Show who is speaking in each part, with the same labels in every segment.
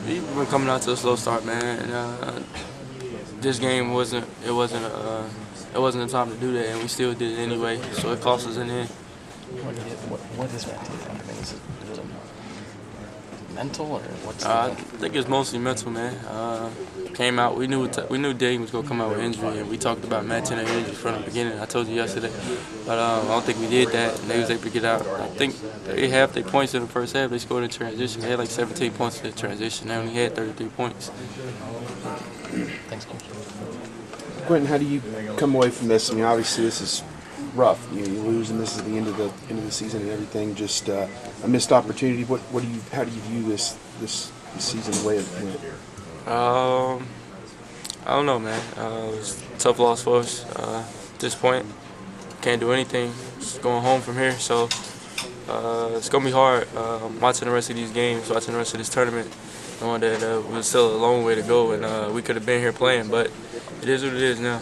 Speaker 1: We've been coming out to a slow start, man. And, this game it wasn't the time to do that, and we still did it anyway. So it cost us in the end.
Speaker 2: What is that to you? I mean, is it mental or what's?
Speaker 1: I think it's mostly mental, man. Came out. We knew Dayton was gonna come out with injury, and we talked about matching their injury from the beginning. I told you yesterday, but I don't think we did that, and they was able to get out. I think they half their points in the first half. They scored in transition. They had like 17 points in the transition. They only had 33 points.
Speaker 2: Thanks, Coach.
Speaker 3: Quentin, how do you come away from this? I mean, obviously this is rough. You lose, and this is the end of the season and everything. Just a missed opportunity. How do you view this season, the way it went?
Speaker 1: I don't know, man. It was a tough loss for us. At this point, can't do anything. Just going home from here, so it's gonna be hard. Watching the rest of these games, watching the rest of this tournament, knowing that it was still a long way to go, and we could have been here playing, but it is what it is now.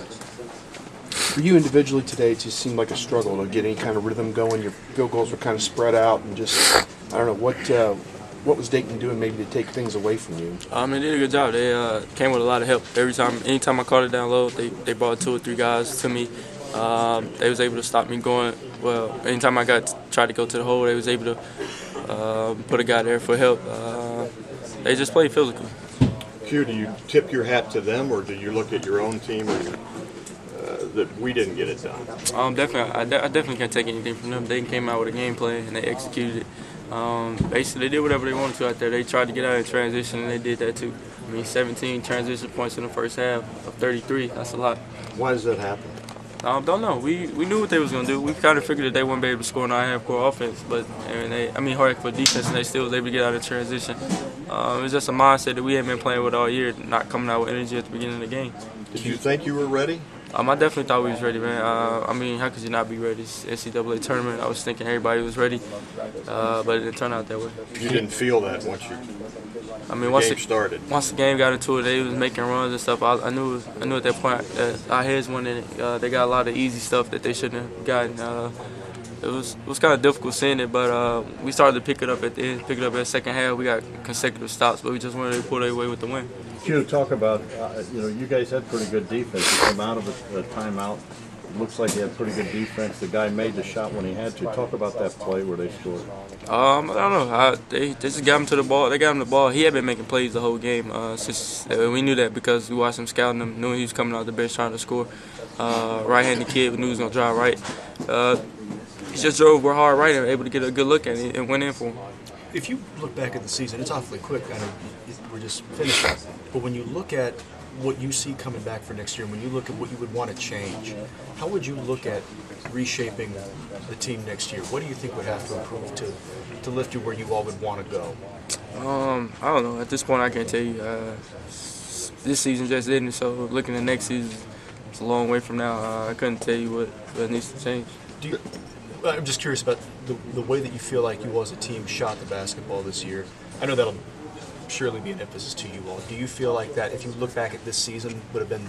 Speaker 3: For you individually today, it just seemed like a struggle to get any kind of rhythm going. Your field goals were kind of spread out, and just I don't know what was Dayton doing maybe to take things away from you.
Speaker 1: They did a good job. They came with a lot of help. Anytime I caught it down low, they brought 2 or 3 guys to me. They was able to stop me going. Well, anytime I tried to go to the hole, they was able to put a guy there for help. They just played physical.
Speaker 4: Q, do you tip your hat to them, or do you look at your own team that we didn't get it done?
Speaker 1: I definitely can't take anything from them. They came out with a game plan and they executed it. Basically, they did whatever they wanted to out there. They tried to get out in transition, and they did that too. 17 transition points in the first half of 33. That's a lot.
Speaker 4: Why does that happen?
Speaker 1: Don't know. We knew what they was gonna do. We kind of figured that they wouldn't be able to score in our half-court offense, but hard for defense, and they still was able to get out in transition. It was just a mindset that we hadn't been playing with all year, not coming out with energy at the beginning of the game.
Speaker 4: Did you think you were ready?
Speaker 1: I definitely thought we was ready, man. How could you not be ready? It's NCAA tournament. I was thinking everybody was ready, but it didn't turn out that way.
Speaker 4: You didn't feel that once the game started.
Speaker 1: Once the game got into it, they was making runs and stuff. I knew at that point that our heads went in it. They got a lot of easy stuff that they shouldn't have gotten. It was kind of difficult seeing it, but we started to pick it up at the end. Pick it up at the second half. We got consecutive stops, but we just wanted to pull away with the win.
Speaker 5: Q, talk about, you guys had pretty good defense. You come out of a timeout. Looks like you had pretty good defense. The guy made the shot when he had to. Talk about that play where they scored.
Speaker 1: I don't know. They just got him to the ball. They got him the ball. He had been making plays the whole game. We knew that because we watched him scouting him. Knew he was coming out the bench trying to score. Right-handed kid. We knew he was gonna drive right. He just drove hard right and able to get a good look at it and went in for him.
Speaker 6: If you look back at the season, it's awfully quick. I know we're just finished. But when you look at what you see coming back for next year, when you look at what you would want to change, how would you look at reshaping the team next year? What do you think would have to improve to lift you where you all would want to go?
Speaker 1: I don't know. At this point, I can't tell you. This season just didn't. So looking at next season, it's a long way from now. I couldn't tell you what needs to change.
Speaker 6: I'm just curious about the way that you feel like you all as a team shot the basketball this year. I know that'll surely be an emphasis to you all. Do you feel like that, if you look back at this season, would have been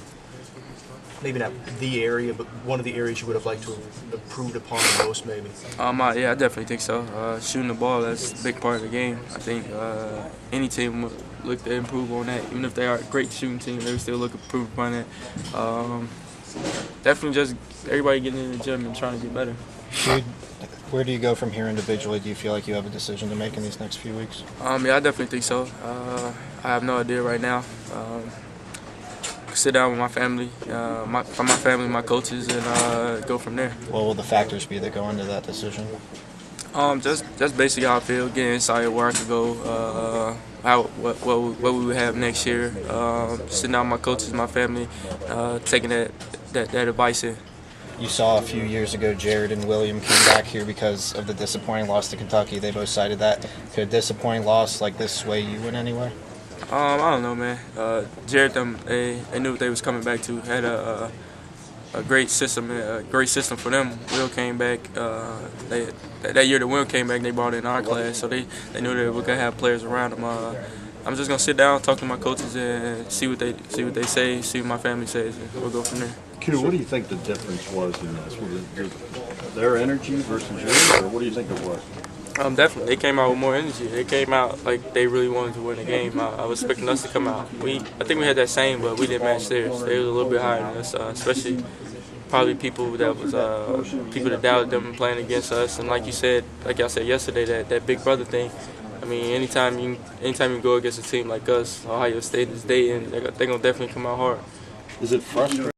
Speaker 6: maybe not the area, but one of the areas you would have liked to have improved upon the most, maybe?
Speaker 1: Yeah, I definitely think so. Shooting the ball, that's a big part of the game. I think any team would look to improve on that. Even if they are a great shooting team, they would still look to improve upon that. Definitely just everybody getting in the gym and trying to get better.
Speaker 2: Where do you go from here individually? Do you feel like you have a decision to make in these next few weeks?
Speaker 1: I definitely think so. I have no idea right now. Sit down with my family, my coaches, and go from there.
Speaker 2: What will the factors be that go into that decision?
Speaker 1: Just basically how I feel, getting inside where I could go, what we would have next year. Sitting down with my coaches, my family, taking that advice in.
Speaker 2: You saw a few years ago Jared and William came back here because of the disappointing loss to Kentucky. They both cited that. Could a disappointing loss like this sway you in any way?
Speaker 1: I don't know, man. Jared, they knew what they was coming back to. Had a great system for them. Will came back. That year that Will came back, they brought in our class, so they knew that we could have players around them. I'm just gonna sit down, talk to my coaches, and see what they say, see what my family says, and we'll go from there.
Speaker 5: Q, what do you think the difference was in this? Was it their energy versus yours, or what do you think it was?
Speaker 1: Definitely. They came out with more energy. They came out like they really wanted to win the game. I was expecting us to come out. I think we had that same, but we didn't match theirs. They was a little bit higher than us, especially probably people that doubted them playing against us. And like you said, like y'all said yesterday, that big brother thing. I mean, anytime you go against a team like us, Ohio State is Dayton, they're gonna definitely come out hard.
Speaker 5: Is it frustrating